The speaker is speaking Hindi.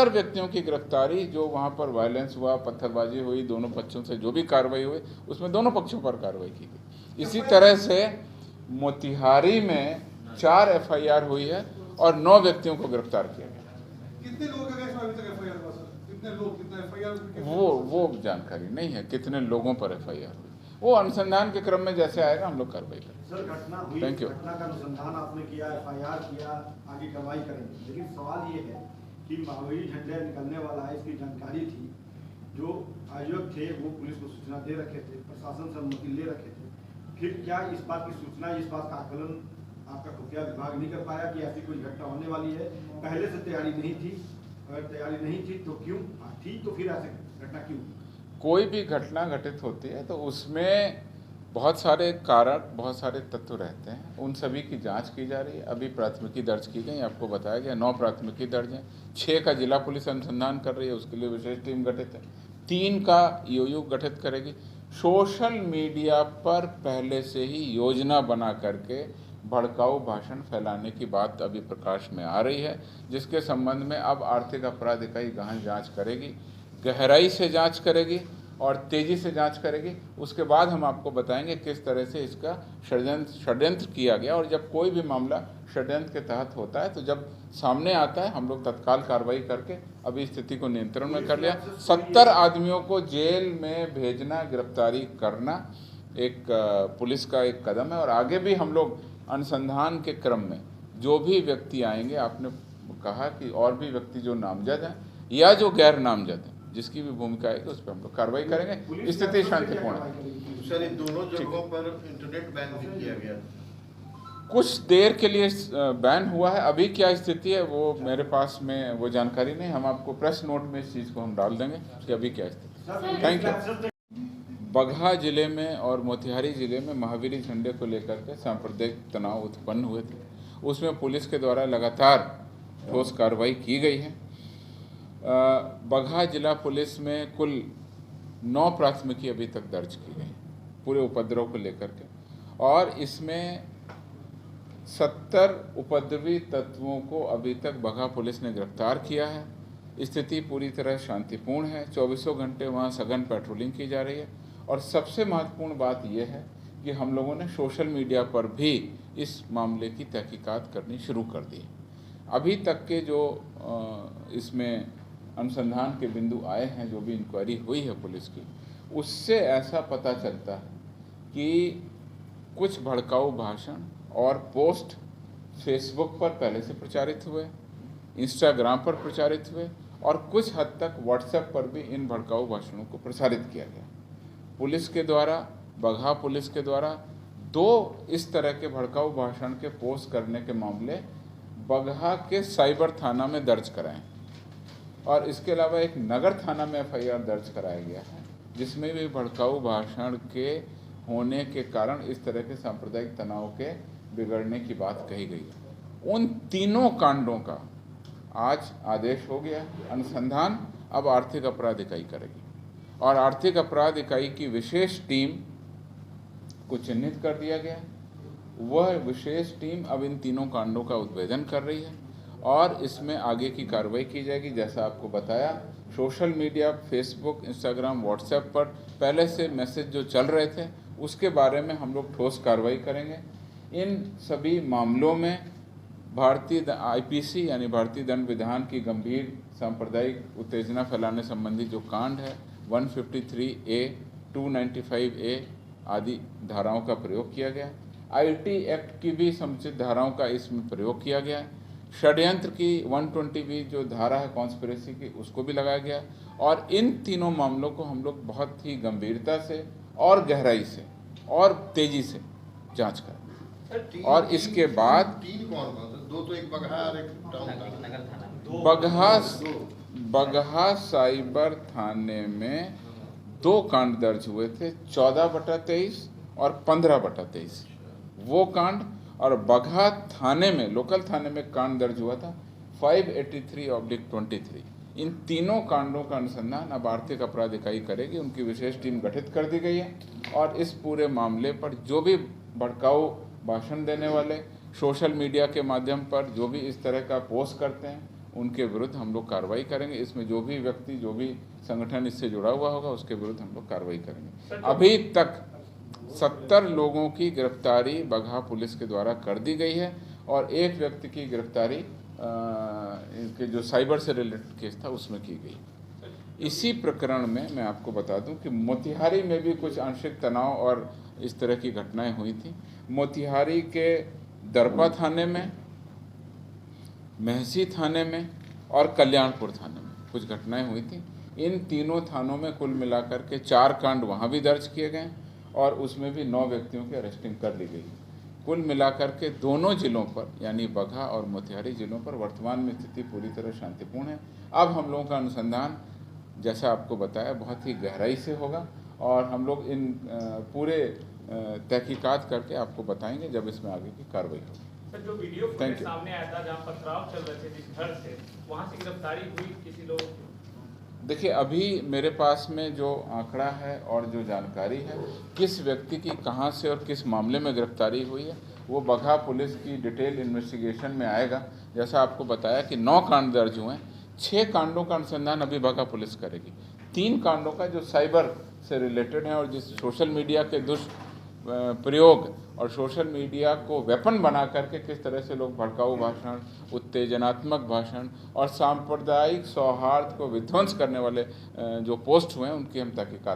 70 व्यक्तियों की गिरफ्तारी, जो वहाँ पर वायलेंस हुआ, पत्थरबाजी हुई, दोनों पक्षों से जो भी कार्रवाई हुई उसमें दोनों पक्षों पर कार्रवाई की गई। इसी तरह से मोतिहारी में 4 FIR हुई है और 9 व्यक्तियों को गिरफ्तार किया गया। कितने लोग अभी तक FIR हुआ सर? कितने लोग, कितना FIR? वो जानकारी नहीं है कितने लोगों पर FIR हुई, वो अनुसंधान के क्रम में जैसे आएगा हम लोग कार्रवाई करेंगे। सर घटना हुई, थैंक यू। घटना का अनुसंधान आपने किया, FIR किया, आगे कार्रवाई करेंगे, लेकिन सवाल ये है कि महावीर झंडे निकलने वाला है, इसकी जानकारी थी, जो आयोजक थे वो पुलिस को सूचना दे रखे थे, प्रशासन से अनुमति ले रखे थे, फिर क्या इस बात की सूचना, इस बात का आकलन आपका खुफिया विभाग नहीं कर पाया कि ऐसी कोई घटना होने वाली है? पहले से तैयारी नहीं थी? अगर तैयारी नहीं थी तो क्यों थी, तो फिर ऐसी घटना क्यों? कोई भी घटना घटित होती है तो उसमें बहुत सारे कारक, बहुत सारे तत्व रहते हैं, उन सभी की जांच की जा रही है। अभी प्राथमिकी दर्ज की गई, आपको बताया गया 9 प्राथमिकी दर्ज हैं, 6 का जिला पुलिस अनुसंधान कर रही है, उसके लिए विशेष टीम गठित है, 3 का EOU गठित करेगी। सोशल मीडिया पर पहले से ही योजना बना करके भड़काऊ भाषण फैलाने की बात अभी प्रकाश में आ रही है, जिसके संबंध में अब आर्थिक अपराध इकाई गहन जाँच करेगी, गहराई से जांच करेगी और तेज़ी से जांच करेगी। उसके बाद हम आपको बताएंगे किस तरह से इसका षड्यंत्र किया गया, और जब कोई भी मामला षड्यंत्र के तहत होता है तो जब सामने आता है हम लोग तत्काल कार्रवाई करके अभी स्थिति को नियंत्रण में कर लिया। 70 आदमियों को जेल में भेजना, गिरफ्तारी करना एक पुलिस का एक कदम है, और आगे भी हम लोग अनुसंधान के क्रम में जो भी व्यक्ति आएंगे, आपने कहा कि और भी व्यक्ति जो नामजद हैं या जो गैर नामजद हैं, जिसकी भी भूमिका है उस पर हम लोग कार्रवाई करेंगे। स्थिति शांतिपूर्ण है। सर, इन दोनों जगहों पर इंटरनेट बैन भी किया गया, कुछ देर के लिए बैन हुआ है। अभी क्या स्थिति है वो मेरे पास में वो जानकारी नहीं, हम आपको प्रेस नोट में इस चीज़ को हम डाल देंगे कि अभी क्या स्थिति। Thank you. बगहा जिले में और मोतिहारी जिले में महावीर झंडे को लेकर के सांप्रदायिक तनाव उत्पन्न हुए थे, उसमें पुलिस के द्वारा लगातार ठोस कार्रवाई की गई है। बगहा जिला पुलिस में कुल 9 प्राथमिकी अभी तक दर्ज की गई पूरे उपद्रव को लेकर के, और इसमें 70 उपद्रवी तत्वों को अभी तक बगहा पुलिस ने गिरफ्तार किया है। स्थिति पूरी तरह शांतिपूर्ण है, 24 घंटे वहाँ सघन पेट्रोलिंग की जा रही है, और सबसे महत्वपूर्ण बात यह है कि हम लोगों ने सोशल मीडिया पर भी इस मामले की तहकीकात करनी शुरू कर दी। अभी तक के जो इसमें अनुसंधान के बिंदु आए हैं, जो भी इंक्वायरी हुई है पुलिस की, उससे ऐसा पता चलता है कि कुछ भड़काऊ भाषण और पोस्ट फेसबुक पर पहले से प्रचारित हुए, इंस्टाग्राम पर प्रचारित हुए, और कुछ हद तक व्हाट्सएप पर भी इन भड़काऊ भाषणों को प्रसारित किया गया। पुलिस के द्वारा, बगहा पुलिस के द्वारा 2 इस तरह के भड़काऊ भाषण के पोस्ट करने के मामले बगहा के साइबर थाना में दर्ज कराएं, और इसके अलावा एक नगर थाना में FIR दर्ज कराया गया है, जिसमें भी भड़काऊ भाषण के होने के कारण इस तरह के सांप्रदायिक तनाव के बिगड़ने की बात कही गई है। उन तीनों कांडों का आज आदेश हो गया। अनुसंधान अब आर्थिक अपराध इकाई करेगी, और आर्थिक अपराध इकाई की विशेष टीम को चिन्हित कर दिया गया। वह विशेष टीम अब इन तीनों कांडों का उद्भेदन कर रही है, और इसमें आगे की कार्रवाई की जाएगी। जैसा आपको बताया, social media, Facebook, Instagram, WhatsApp पर पहले से मैसेज जो चल रहे थे उसके बारे में हम लोग ठोस कार्रवाई करेंगे। इन सभी मामलों में भारतीय IPC यानी भारतीय दंड विधान की गंभीर सांप्रदायिक उत्तेजना फैलाने संबंधी जो कांड है 153A, 295A आदि धाराओं का प्रयोग किया गया। IT एक्ट की भी समुचित धाराओं का इसमें प्रयोग किया गया। षड्यंत्र की 120B जो धारा है कॉन्स्पिरेसी की, उसको भी लगाया गया, और इन तीनों मामलों को हम लोग बहुत ही गंभीरता से और गहराई से और तेजी से जांच करें। और इसके बाद 3 कौन? 2 तो एक बगहा और एक टाउन बगहा साइबर थाने में 2 कांड दर्ज हुए थे, 14/23 और 15/23 वो कांड, और बगहा थाने में, लोकल थाने में कांड दर्ज हुआ था 583/23। इन तीनों कांडों का अनुसंधान अब आर्थिक अपराध इकाई करेगी। उनकी विशेष टीम गठित कर दी गई है, और इस पूरे मामले पर जो भी भड़काऊ भाषण देने वाले, सोशल मीडिया के माध्यम पर जो भी इस तरह का पोस्ट करते हैं, उनके विरुद्ध हम लोग कार्रवाई करेंगे। इसमें जो भी व्यक्ति, जो भी संगठन इससे जुड़ा हुआ होगा, उसके विरुद्ध हम लोग कार्रवाई करेंगे। अभी तक 70 लोगों की गिरफ्तारी बगहा पुलिस के द्वारा कर दी गई है और एक व्यक्ति की गिरफ्तारी इनके जो साइबर से रिलेटेड केस था उसमें की गई। इसी प्रकरण में मैं आपको बता दूं कि मोतिहारी में भी कुछ आंशिक तनाव और इस तरह की घटनाएं हुई थी। मोतिहारी के दरपा थाने में, महसी थाने में और कल्याणपुर थाने में कुछ घटनाएं हुई थी। इन तीनों थानों में कुल मिलाकर के 4 कांड वहाँ भी दर्ज किए गए और उसमें भी 9 व्यक्तियों की अरेस्टिंग कर ली गई। कुल मिलाकर के दोनों जिलों पर, यानी बगहा और मोतिहारी जिलों पर वर्तमान में स्थिति पूरी तरह शांतिपूर्ण है। अब हम लोगों का अनुसंधान, जैसा आपको बताया, बहुत ही गहराई से होगा और हम लोग इन पूरे तहकीकात करके आपको बताएंगे जब इसमें आगे की कार्रवाई होगी। सर, जो वीडियो फुटेज सामने आया था जहां पथराव चल रहे थे जिस घर से, वहां से गिरफ्तारी हुई किसी लोग? देखिए, अभी मेरे पास में जो आंकड़ा है और जो जानकारी है किस व्यक्ति की कहां से और किस मामले में गिरफ्तारी हुई है, वो बगहा पुलिस की डिटेल इन्वेस्टिगेशन में आएगा। जैसा आपको बताया कि 9 कांड दर्ज हुए हैं, 6 कांडों का अनुसंधान अभी बगहा पुलिस करेगी। 3 कांडों का जो साइबर से रिलेटेड है और जिस सोशल मीडिया के दुष्प्रयोग और सोशल मीडिया को वेपन बना करके किस तरह से लोग भड़काऊ भाषण, उत्तेजनात्मक भाषण और सांप्रदायिक सौहार्द को विध्वंस करने वाले जो पोस्ट हुए हैं, उनकी हम तहकीकात